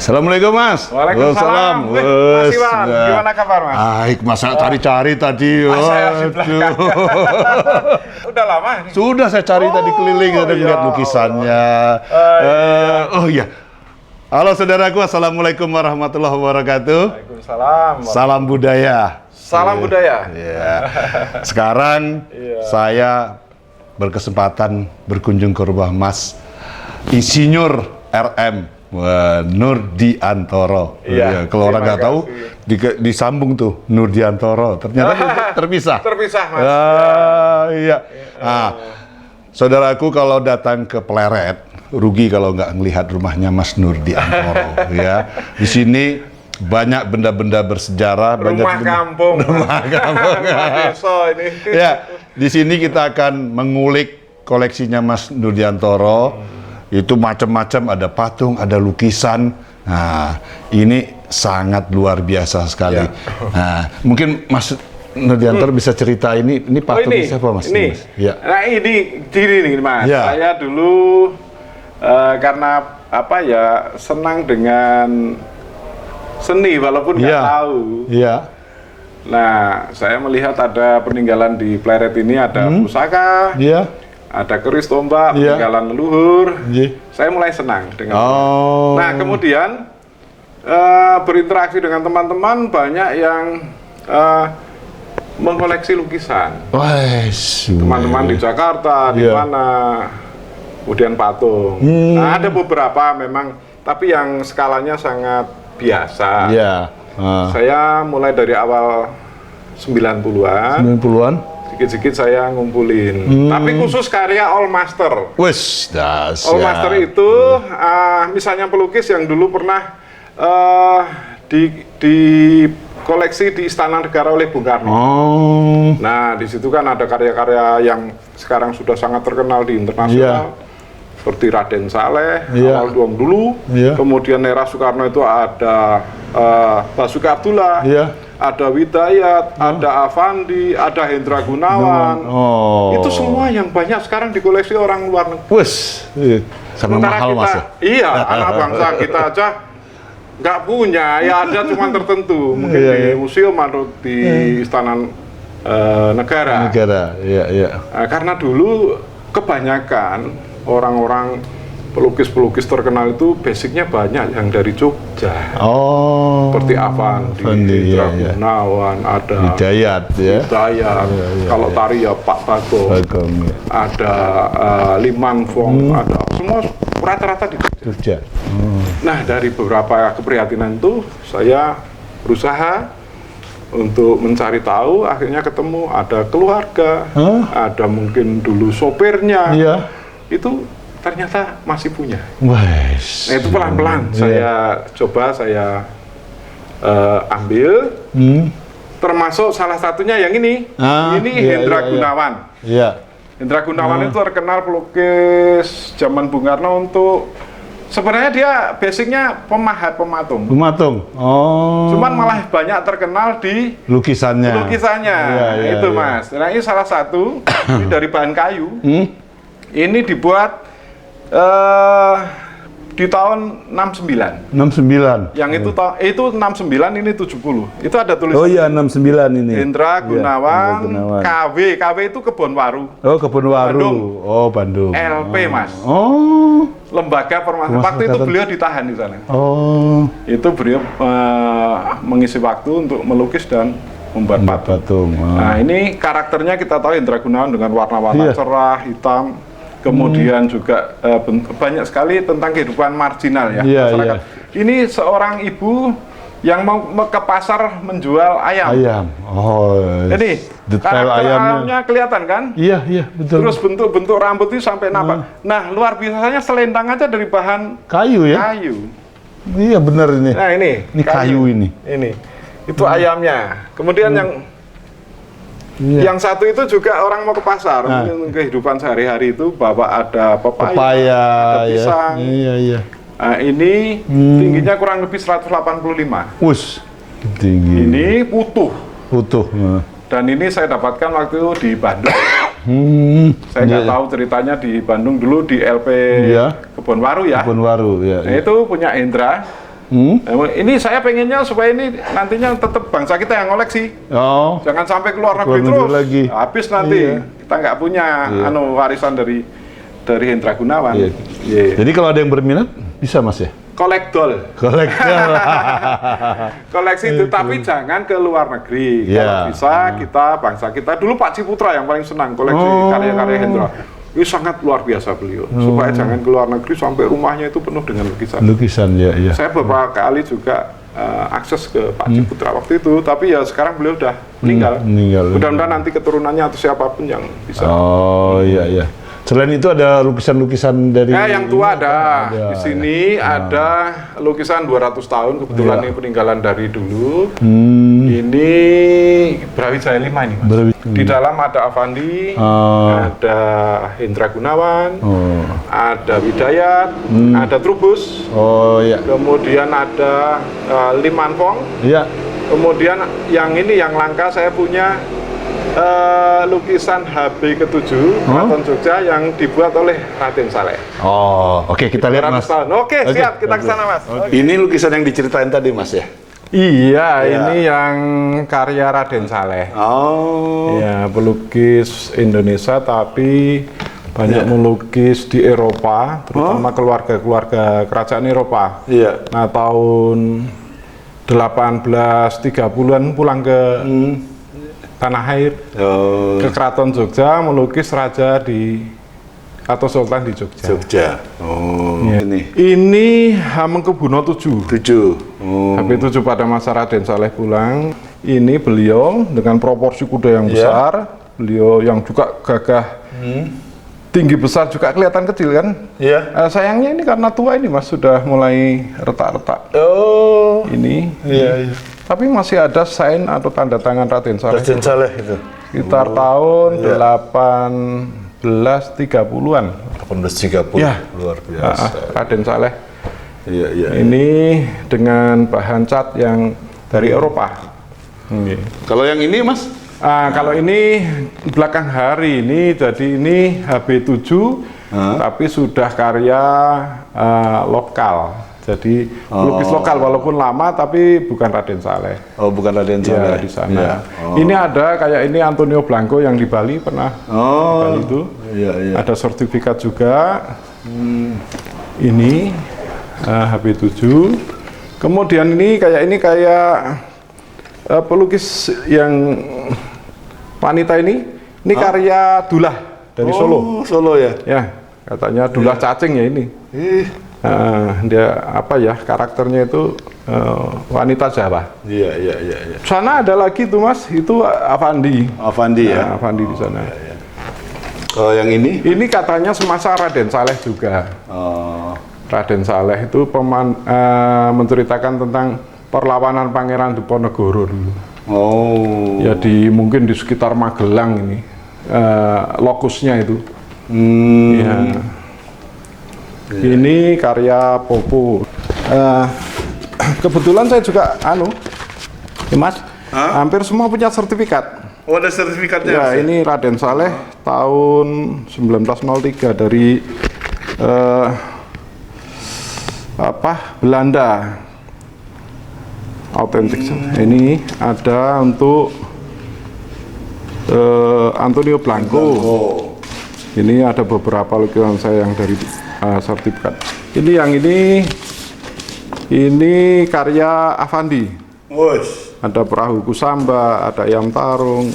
Assalamualaikum Mas. Waalaikumsalam. Mas Iwan, gimana kabar Mas? Baik, Mas cari-cari tadi. Saya di belakang. Udah lama ini? Sudah saya cari tadi keliling, ada lihat lukisannya. Oh iya. Halo saudaraku, assalamualaikum warahmatullahi wabarakatuh. Waalaikumsalam. Salam budaya. Salam budaya. Ya. Sekarang saya berkesempatan berkunjung ke rumah Mas Insinyur RM Nurdiantoro. Iya, kalau orang nggak tahu, disambung tuh Nurdiantoro. Ternyata terpisah. Terpisah Mas. Iya. Nah, saudaraku kalau datang ke Pleret, rugi kalau nggak ngelihat rumahnya Mas Nurdiantoro. Ya, di sini banyak benda-benda bersejarah, Rumah kampung. Rumah kampung. Desa ini. Ya, di sini kita akan mengulik koleksinya Mas Nurdiantoro. Itu macam-macam, ada patung, ada lukisan. Nah, ini sangat luar biasa sekali. Ya. Nah, mungkin Mas Nurdiantoro bisa cerita ini patung siapa Mas? Ini. Mas? Ya. Nah ini nih Mas. Ya. Saya dulu karena apa ya senang dengan seni walaupun nggak tahu. Iya. Nah, saya melihat ada peninggalan di Pleret ini, ada pusaka, ada keris tombak, peninggalan leluhur. Saya mulai senang dengan Nah, kemudian berinteraksi dengan teman-teman, banyak yang mengkoleksi lukisan. Teman-teman di Jakarta, di mana, kemudian patung. Nah, ada beberapa memang, tapi yang skalanya sangat biasa. Saya mulai dari awal 90-an. Sedikit-sedikit saya ngumpulin. Tapi khusus karya All Master. All Master itu misalnya pelukis yang dulu pernah di koleksi di Istana Negara oleh Bung Karno. Nah, di situ kan ada karya-karya yang sekarang sudah sangat terkenal di internasional. Seperti Raden Saleh, awal Duong dulu, kemudian era Soekarno itu ada Basuki Abdullah, ada Widayat, ada Avandi, ada Hendra Gunawan. Itu semua yang banyak sekarang dikoleksi orang luar negeri. Sangat mahal Mas ya? Iya, anak bangsa kita aja nggak punya, ya ada cuma tertentu, mungkin di museum atau di Istana Negara. Karena dulu kebanyakan orang-orang pelukis-pelukis terkenal itu basicnya banyak yang dari Jogja. Seperti Avandi, Hendra Gunawan, ada Hidayat. Kalau tari ya Pak Bagong. Ada Liman Fong, ada semua rata-rata di Jogja. Nah, dari beberapa keprihatinan itu saya berusaha untuk mencari tahu, akhirnya ketemu ada keluarga, ada mungkin dulu sopirnya. Itu ternyata masih punya. Nah, itu pelan-pelan saya coba ambil, termasuk salah satunya yang ini. Hendra Gunawan. Hendra Gunawan itu terkenal pelukis zaman Bung Karno untuk sebenarnya dia basicnya pematung. Cuman malah banyak terkenal di lukisannya. Itu Mas. Nah, ini salah satu ini dari bahan kayu. Ini dibuat di tahun 69. Yang itu 69, ini 70. Itu ada tulisan. 69 ini. Hendra Gunawan, KW itu Kebon Waru. Kebon Waru. Bandung. LP Mas. Lembaga Permasalahan. Waktu itu beliau ditahan di sana. Itu beliau mengisi waktu untuk melukis dan membuat patung. Nah, ini karakternya kita tahu Hendra Gunawan dengan warna-warna cerah, hitam. Kemudian juga banyak sekali tentang kehidupan marginal masyarakat. Ini seorang ibu yang mau ke pasar menjual ayam. Ini detail ayamnya kelihatan kan? Betul. Terus bentuk-bentuk rambut itu sampai napak. Nah, luar biasanya selendang aja dari bahan kayu. Iya benar ini. Nah, ini kayu ini. Itu ayamnya. Kemudian yang satu itu juga orang mau ke pasar, mungkin kehidupan sehari-hari itu bawa ada pepaya, ada pisang. Nah, ini tingginya kurang lebih 185. Tinggi. Ini utuh. Dan ini saya dapatkan waktu itu di Bandung. Saya nggak tahu ceritanya di Bandung dulu di LP Kebon Waru ya. Kebon Waru, Nah, itu punya Hendra. Ini saya pengennya supaya ini nantinya tetap bangsa kita yang koleksi. Oh. Jangan sampai keluar negeri terus. Lagi. Habis nanti kita nggak punya warisan dari Hendra Gunawan. Jadi kalau ada yang berminat bisa Mas ya? Kolektor. Koleksi itu, tapi jangan ke luar negeri. Kalau bisa kita bangsa kita. Dulu Pak Ciputra yang paling senang koleksi karya-karya Hendra. Ini sangat luar biasa beliau. Supaya jangan ke luar negeri sampai rumahnya itu penuh dengan lukisan. Lukisan, ya. Saya beberapa kali juga akses ke Pak Ciputra waktu itu, tapi ya sekarang beliau udah meninggal. Mudah-mudahan nanti keturunannya atau siapapun yang bisa. Oh iya. Selain itu ada lukisan-lukisan dari yang tua ada. Di sini ada lukisan 200 tahun, kebetulan ini peninggalan dari dulu. Ini Brawijaya 5 ini, Mas. Di dalam ada Avandi, ada Hendra Gunawan, ada Widayat, ada Trubus. Kemudian ada Lim Manfong. Kemudian yang ini yang langka saya punya lukisan HB ke-7 Keraton Jogja yang dibuat oleh Raden Saleh. Oke, kita lihat Mas. Oke, siap, kita ke sana Mas. Ini lukisan yang diceritain tadi Mas ya? Iya, ini yang karya Raden Saleh. Ya, pelukis Indonesia tapi banyak melukis di Eropa, terutama keluarga-keluarga kerajaan Eropa. Nah, tahun 1830-an pulang ke tanah air, ke Keraton Jogja, melukis raja atau sultan di Jogja. Ini Hamengkubuwono VII. HP7 pada masa Raden Saleh pulang. Ini beliau dengan proporsi kuda yang besar, beliau yang juga gagah, tinggi besar, juga kelihatan kecil kan? Sayangnya ini karena tua ini Mas, sudah mulai retak-retak. Ini. Tapi masih ada sign atau tanda tangan Raden Saleh. Itu. Sekitar tahun 1830-an. 1830. Luar biasa. Raden Saleh. Ini dengan bahan cat yang dari Eropa. Kalau yang ini Mas? Kalau ini belakang hari ini, jadi ini HB7, tapi sudah karya lokal. Jadi lukis lokal walaupun lama, tapi bukan Raden Saleh. Bukan Raden Saleh di sana. Ini ada kayak ini Antonio Blanco yang di Bali pernah. Di Bali itu. Ada sertifikat juga. Ini HB7. Kemudian ini kayak pelukis yang wanita ini karya Dullah dari Solo. Solo ya? Ya, katanya Dullah cacing ya ini. Dia karakternya itu wanita Jawa. Sana ada lagi tuh Mas, itu Avandi. Avandi di sana. Kalau yang ini? Ini katanya semasa Raden Saleh juga. Raden Saleh itu menceritakan tentang perlawanan Pangeran Diponegoro dulu. Ya mungkin di sekitar Magelang ini lokusnya itu. Ini karya Popo. Kebetulan saya juga Mas, hampir semua punya sertifikat. Ada sertifikatnya? Ini Raden Saleh tahun 1903 dari Belanda. Autentik. Ini ada untuk Antonio Blanco. Ini ada beberapa lukisan saya yang dari sertifikat. Ini karya Avandi. Ada perahu Kusamba, ada ayam tarung.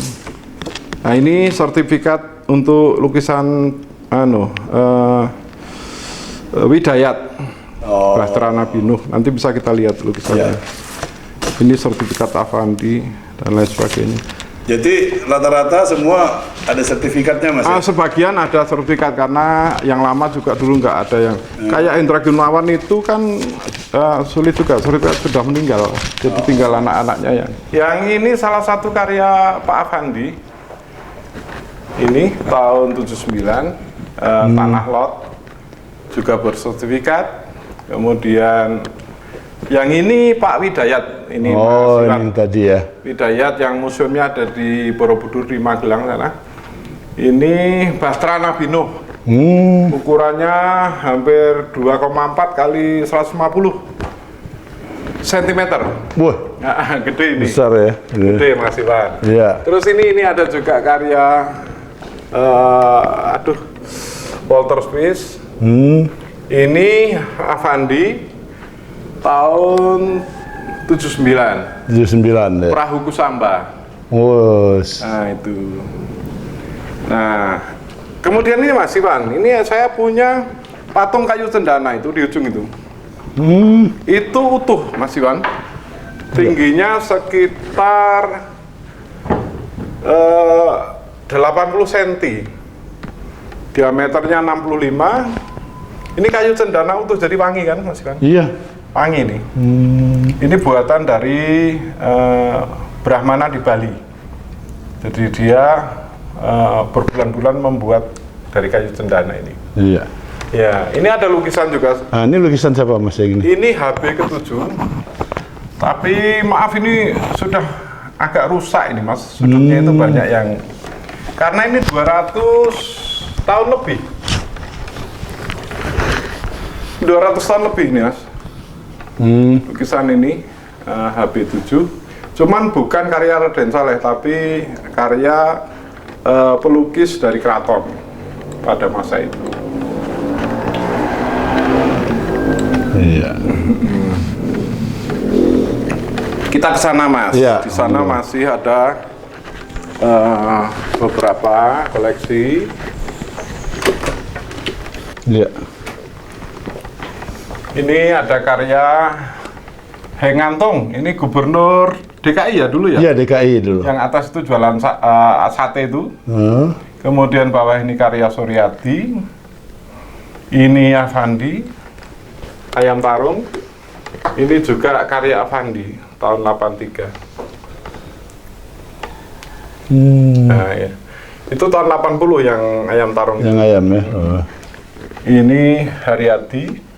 Nah, ini sertifikat untuk lukisan Widayat. Bahtera Nabi Nuh. Nanti bisa kita lihat lukisannya. Ini sertifikat Avandi dan lain sebagainya. Jadi rata-rata semua ada sertifikatnya Mas? Sebagian ada sertifikat karena yang lama juga dulu nggak ada yang kayak Hendra Gunawan itu kan sulit juga, sertifikat sudah meninggal, jadi tinggal anak-anaknya yang ini salah satu karya Pak Avandi. Ini tahun 79 Tanah Lot juga bersertifikat. Kemudian yang ini Pak Widayat. Ini ini tadi ya. Widayat yang museumnya ada di Borobudur di Magelang sana. Ini Bahtera Nabi Nuh. Ukurannya hampir 2,4 kali 150. cm. Wah, Gede ini. besar ya. Gede Mas Iwan. Iya. Terus ini ada juga karya Walter Smith. Ini Affandi tahun 79. 79 ya. Perahu Kusamba. Wos. Nah itu. Nah, kemudian ini Mas Iwan, ini saya punya patung kayu cendana itu di ujung itu. Itu utuh Mas Iwan. Tingginya sekitar 80 cm. Diameternya 65. Ini kayu cendana utuh, jadi wangi kan Mas Iwan? Iya. Wangi nih. Ini buatan dari Brahmana di Bali. Jadi dia berbulan-bulan membuat dari kayu cendana ini. Iya. Ya, ini ada lukisan juga. Nah, ini lukisan siapa Mas yang ini? Ini HB ke-7. Tapi maaf ini sudah agak rusak ini Mas. Sudutnya itu banyak yang, karena ini 200 tahun lebih. 200 tahun lebih nih Mas. Lukisan ini HB7. Cuman bukan karya Raden Saleh, tapi karya pelukis dari keraton pada masa itu. Iya. Kita ke sana Mas. Iya. Di sana masih ada beberapa koleksi. Iya. Ini ada karya Hengantung. Ini gubernur DKI ya dulu ya? Iya, DKI dulu. Yang atas itu jualan sate itu. Kemudian bawah ini karya Suryadi. Ini Affandi, Ayam Tarung. Ini juga karya Affandi tahun 83. Nah, ya. Itu tahun 80 yang Ayam Tarung. Yang ayam ya. Ini Haryadi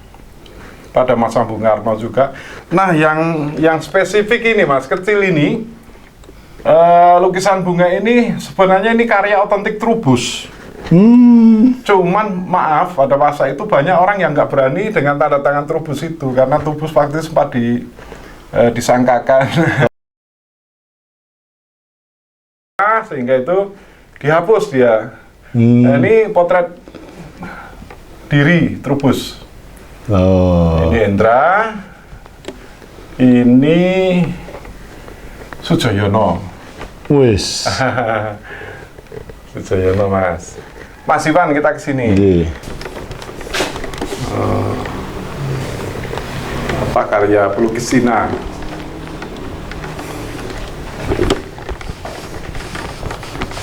pada masa Bung Karno juga. Nah, yang spesifik ini Mas, kecil ini lukisan bunga ini sebenarnya ini karya otentik Trubus. Cuman maaf, pada masa itu banyak orang yang nggak berani dengan tanda tangan Trubus itu, karena Trubus waktu itu sempat disangkakan sehingga itu dihapus dia. Nah, ini potret diri Trubus. Ini Hendra, ini Sujoyono. Wis. Sujoyono Mas. Mas Iwan, kita ke sini. Apa karya pelukis Cina?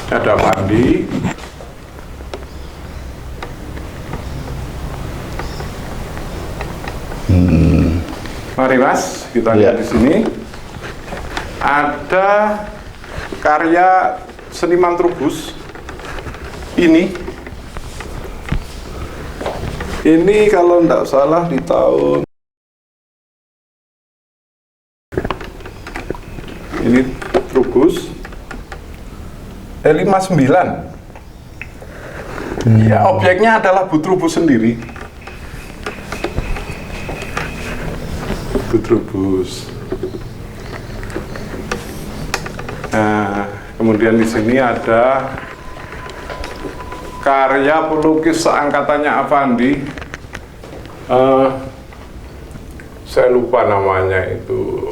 Ada Mandi. Mari Mas, kita lihat di sini. Ada karya seniman Trubus. Ini kalau tidak salah di tahun ini Trubus 59. Ya, objeknya adalah Bu Trubus sendiri. Bu Trubus. Nah, kemudian di sini ada karya pelukis seangkatannya Affandi. Saya lupa namanya itu.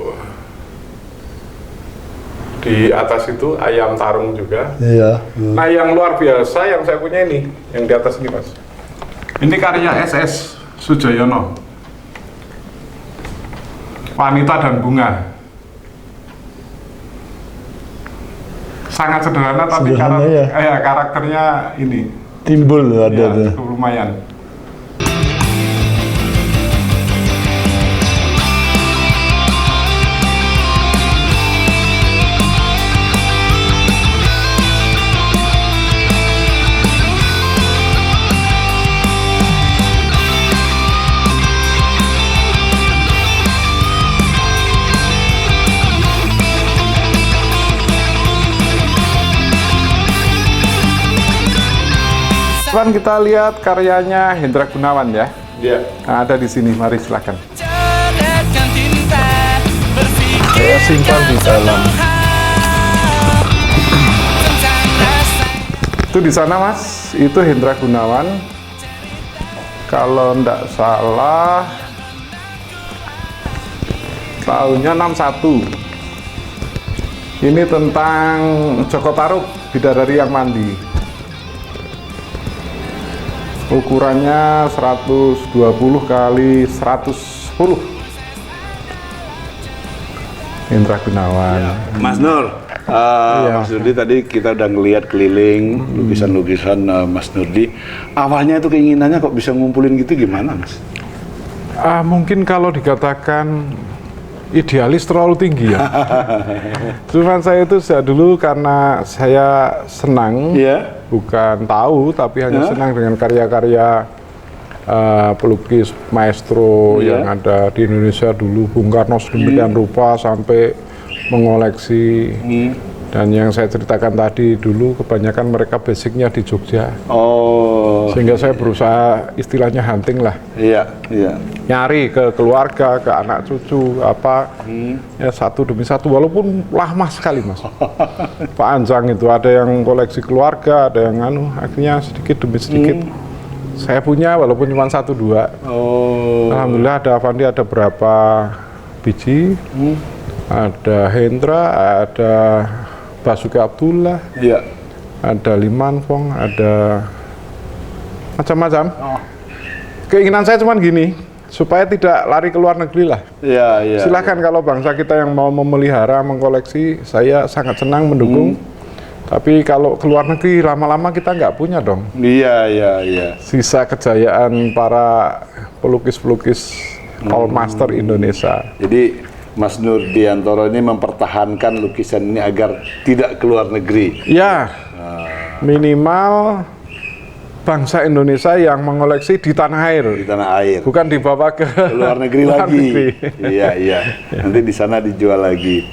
Di atas itu Ayam Tarung juga. Iya. Nah, yang luar biasa yang saya punya ini, yang di atas ini Mas. Ini karya SS Sujoyono. Wanita dan Bunga. Sangat sederhana tapi karakternya ini timbul ada ya, tuh. cukup lumayan. Sekarang kita lihat karyanya Hendra Gunawan ya. Iya. Nah, ada di sini, mari silakan. Cerdaskan cinta Saya simpan di dalam. Itu di sana Mas, itu Hendra Gunawan. Kalau ndak salah tahunnya 61. Ini tentang Joko Tarub, Bidadari yang Mandi. Ukurannya 120 kali 110. Hendra Gunawan. Mas Nur, Mas Nurdi tadi kita udah ngelihat keliling lukisan-lukisan Mas Nurdi. Awalnya itu keinginannya kok bisa ngumpulin gitu gimana, Mas? Mungkin kalau dikatakan idealis terlalu tinggi ya. Cuman saya itu sejak dulu karena saya senang, bukan tahu tapi hanya senang dengan karya-karya pelukis maestro yang ada di Indonesia dulu. Bung Karno sedemikian rupa sampai mengoleksi. Dan yang saya ceritakan tadi dulu kebanyakan mereka basicnya di Jogja. Sehingga saya berusaha istilahnya hunting lah. Nyari ke keluarga, ke anak cucu, ya satu demi satu, walaupun lama sekali Mas. Pak Anjang itu ada yang koleksi keluarga, ada yang akhirnya sedikit demi sedikit. Saya punya walaupun cuma 1-2. Alhamdulillah ada Avandi ada berapa biji. Ada Hendra, ada Basuki Abdullah, ada Liman Fong, ada macam-macam. Keinginan saya cuma gini, supaya tidak lari ke luar negeri lah. Silakan kalau bangsa kita yang mau memelihara, mengkoleksi, saya sangat senang mendukung. Tapi kalau ke luar negeri lama-lama kita nggak punya dong. Sisa kejayaan para pelukis-pelukis all master Indonesia. Jadi Mas Nurdiantoro ini mempertahankan lukisan ini agar tidak ke luar negeri. Minimal bangsa Indonesia yang mengoleksi di tanah air. Di tanah air. Bukan dibawa ke luar negeri lagi. Nanti di sana dijual lagi.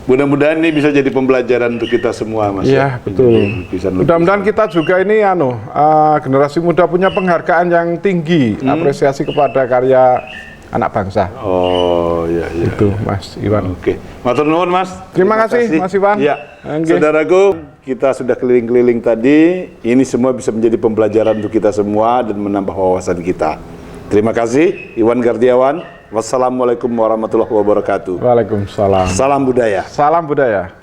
Mudah-mudahan ini bisa jadi pembelajaran untuk kita semua, Mas. Betul. Mudah-mudahan kita juga ini generasi muda punya penghargaan yang tinggi, apresiasi kepada karya anak bangsa. Itu Mas Iwan. Matur nuwun Mas. Terima kasih Mas Iwan. Saudaraku, kita sudah keliling-keliling tadi. Ini semua bisa menjadi pembelajaran untuk kita semua dan menambah wawasan kita. Terima kasih, Iwan Gardiawan. Wassalamualaikum warahmatullahi wabarakatuh. Waalaikumsalam. Salam budaya. Salam budaya.